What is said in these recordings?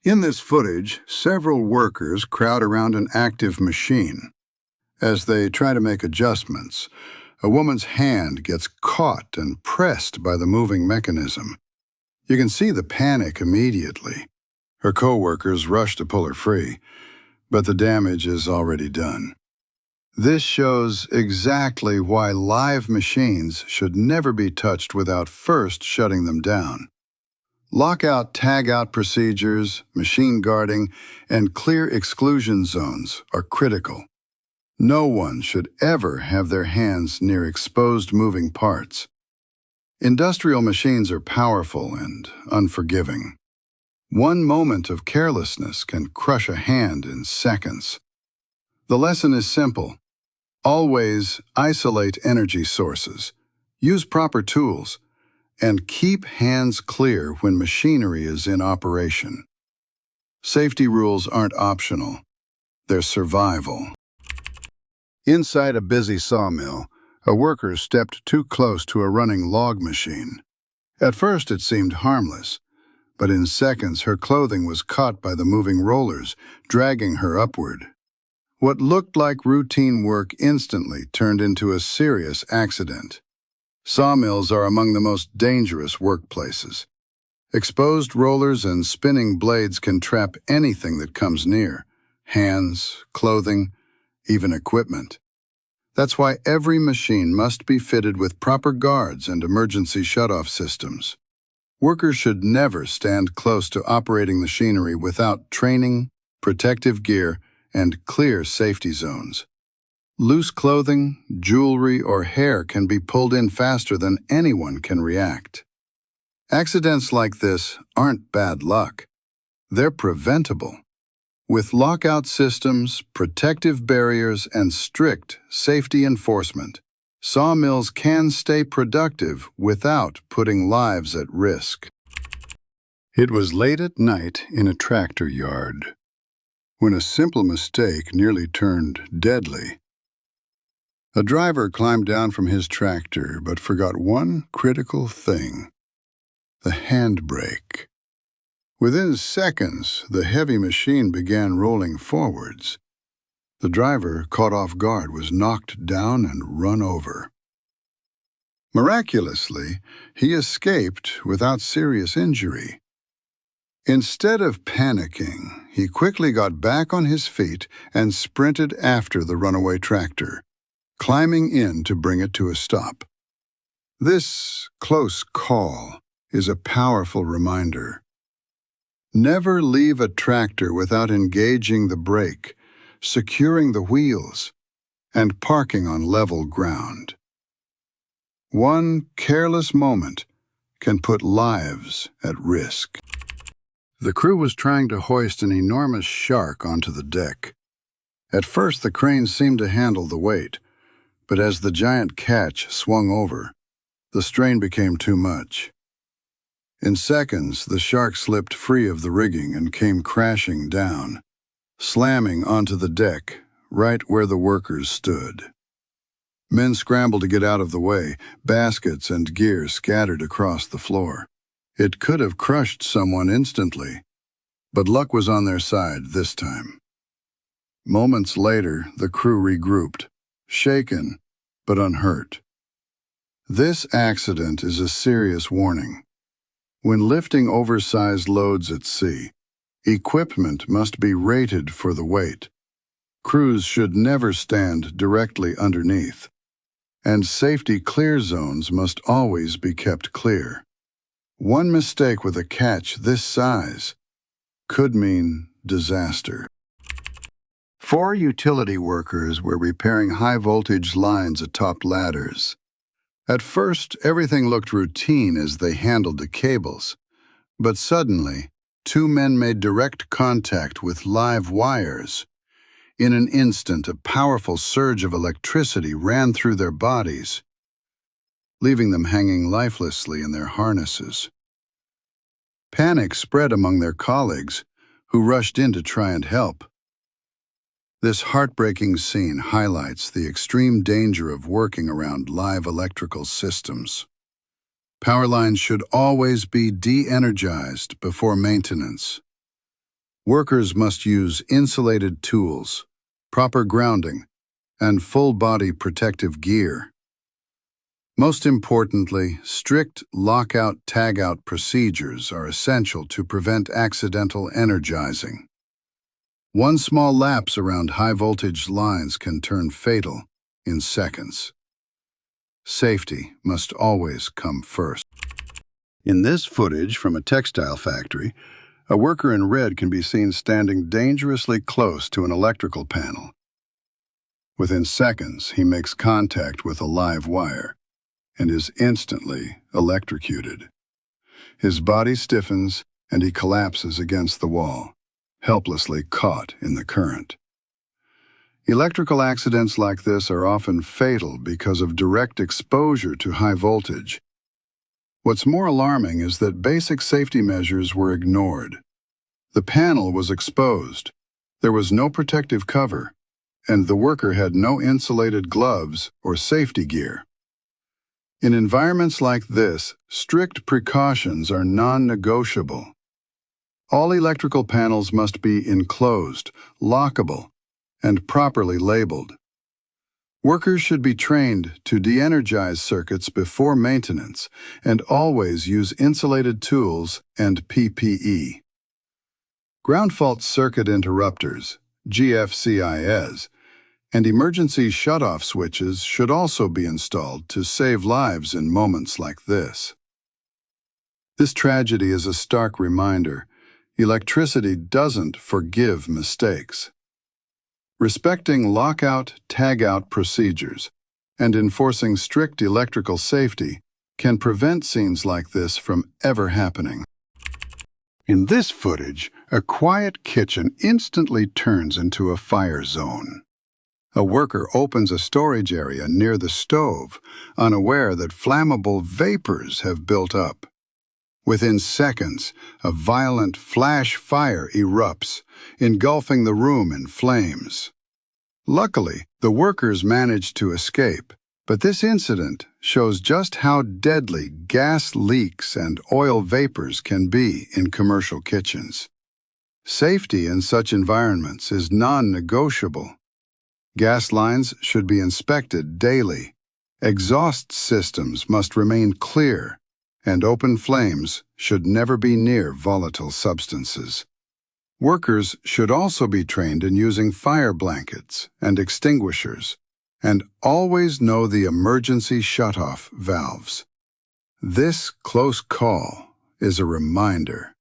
In this footage, several workers crowd around an active machine. As they try to make adjustments, a woman's hand gets caught and pressed by the moving mechanism. You can see the panic immediately. Her co-workers rush to pull her free, but the damage is already done. This shows exactly why live machines should never be touched without first shutting them down. Lockout, tagout procedures, machine guarding, and clear exclusion zones are critical. No one should ever have their hands near exposed moving parts. Industrial machines are powerful and unforgiving. One moment of carelessness can crush a hand in seconds. The lesson is simple. Always isolate energy sources, use proper tools, and keep hands clear when machinery is in operation. Safety rules aren't optional, they're survival. Inside a busy sawmill, a worker stepped too close to a running log machine. At first it seemed harmless, but in seconds her clothing was caught by the moving rollers, dragging her upward. What looked like routine work instantly turned into a serious accident. Sawmills are among the most dangerous workplaces. Exposed rollers and spinning blades can trap anything that comes near: hands, clothing, even equipment. That's why every machine must be fitted with proper guards and emergency shutoff systems. Workers should never stand close to operating machinery without training, protective gear, and clear safety zones. Loose clothing, jewelry, or hair can be pulled in faster than anyone can react. Accidents like this aren't bad luck. They're preventable. With lockout systems, protective barriers, and strict safety enforcement, sawmills can stay productive without putting lives at risk. It was late at night in a tractor yard, when a simple mistake nearly turned deadly. A driver climbed down from his tractor but forgot one critical thing: the handbrake. Within seconds, the heavy machine began rolling forwards. The driver, caught off guard, was knocked down and run over. Miraculously, he escaped without serious injury. Instead of panicking, he quickly got back on his feet and sprinted after the runaway tractor, climbing in to bring it to a stop. This close call is a powerful reminder. Never leave a tractor without engaging the brake, securing the wheels, and parking on level ground. One careless moment can put lives at risk. The crew was trying to hoist an enormous shark onto the deck. At first, the crane seemed to handle the weight, but as the giant catch swung over, the strain became too much. In seconds, the shark slipped free of the rigging and came crashing down, slamming onto the deck right where the workers stood. Men scrambled to get out of the way, baskets and gear scattered across the floor. It could have crushed someone instantly, but luck was on their side this time. Moments later, the crew regrouped, shaken but unhurt. This accident is a serious warning. When lifting oversized loads at sea, equipment must be rated for the weight. Crews should never stand directly underneath, and safety clear zones must always be kept clear. One mistake with a catch this size could mean disaster. 4 utility workers were repairing high-voltage lines atop ladders. At first, everything looked routine as they handled the cables, but suddenly, 2 men made direct contact with live wires. In an instant, a powerful surge of electricity ran through their bodies, leaving them hanging lifelessly in their harnesses. Panic spread among their colleagues, who rushed in to try and help. This heartbreaking scene highlights the extreme danger of working around live electrical systems. Power lines should always be de-energized before maintenance. Workers must use insulated tools, proper grounding, and full-body protective gear. Most importantly, strict lockout tagout procedures are essential to prevent accidental energizing. One small lapse around high-voltage lines can turn fatal in seconds. Safety must always come first. In this footage from a textile factory, a worker in red can be seen standing dangerously close to an electrical panel. Within seconds, he makes contact with a live wire and is instantly electrocuted. His body stiffens and he collapses against the wall, helplessly caught in the current. Electrical accidents like this are often fatal because of direct exposure to high voltage. What's more alarming is that basic safety measures were ignored. The panel was exposed, there was no protective cover, and the worker had no insulated gloves or safety gear. In environments like this, strict precautions are non-negotiable. All electrical panels must be enclosed, lockable, and properly labeled. Workers should be trained to de-energize circuits before maintenance and always use insulated tools and PPE. Ground fault circuit interrupters, GFCIs, and emergency shutoff switches should also be installed to save lives in moments like this. This tragedy is a stark reminder: electricity doesn't forgive mistakes. Respecting lockout, tagout procedures and enforcing strict electrical safety can prevent scenes like this from ever happening. In this footage, a quiet kitchen instantly turns into a fire zone. A worker opens a storage area near the stove, unaware that flammable vapors have built up. Within seconds, a violent flash fire erupts, engulfing the room in flames. Luckily, the workers managed to escape, but this incident shows just how deadly gas leaks and oil vapors can be in commercial kitchens. Safety in such environments is non-negotiable. Gas lines should be inspected daily. Exhaust systems must remain clear, and open flames should never be near volatile substances. Workers should also be trained in using fire blankets and extinguishers, and always know the emergency shutoff valves. This close call is a reminder.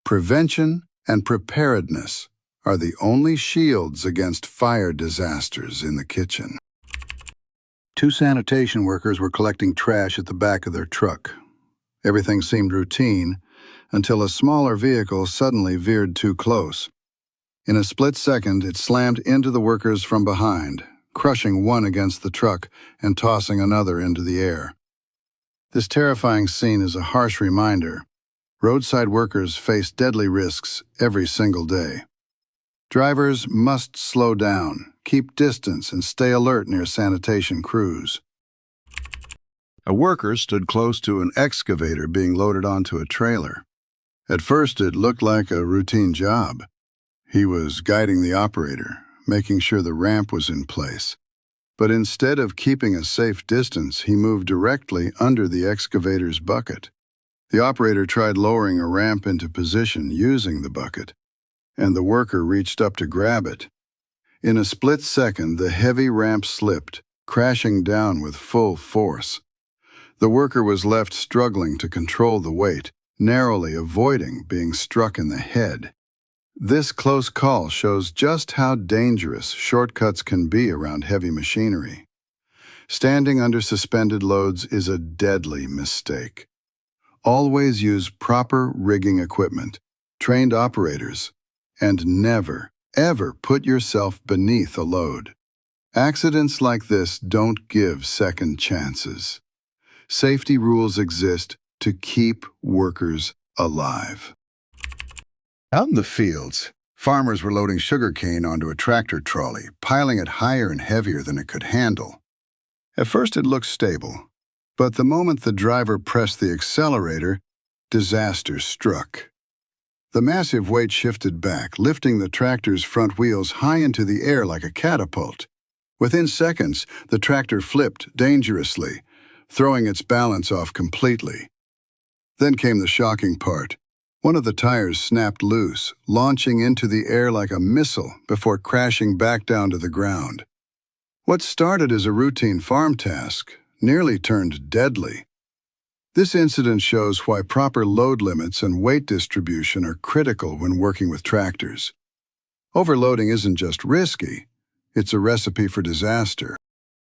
Prevention and preparedness are the only shields against fire disasters in the kitchen. Two sanitation workers were collecting trash at the back of their truck. Everything seemed routine until a smaller vehicle suddenly veered too close. In a split second, it slammed into the workers from behind, crushing one against the truck and tossing another into the air. This terrifying scene is a harsh reminder. Roadside workers face deadly risks every single day. Drivers must slow down, keep distance, and stay alert near sanitation crews. A worker stood close to an excavator being loaded onto a trailer. At first, it looked like a routine job. He was guiding the operator, making sure the ramp was in place. But instead of keeping a safe distance, he moved directly under the excavator's bucket. The operator tried lowering a ramp into position using the bucket, and the worker reached up to grab it. In a split second, the heavy ramp slipped, crashing down with full force. The worker was left struggling to control the weight, narrowly avoiding being struck in the head. This close call shows just how dangerous shortcuts can be around heavy machinery. Standing under suspended loads is a deadly mistake. Always use proper rigging equipment, trained operators, and never, ever put yourself beneath a load. Accidents like this don't give second chances. Safety rules exist to keep workers alive. Out in the fields, farmers were loading sugarcane onto a tractor trolley, piling it higher and heavier than it could handle. At first it looked stable, but the moment the driver pressed the accelerator, disaster struck. The massive weight shifted back, lifting the tractor's front wheels high into the air like a catapult. Within seconds, the tractor flipped dangerously, throwing its balance off completely. Then came the shocking part. One of the tires snapped loose, launching into the air like a missile before crashing back down to the ground. What started as a routine farm task nearly turned deadly. This incident shows why proper load limits and weight distribution are critical when working with tractors. Overloading isn't just risky, it's a recipe for disaster.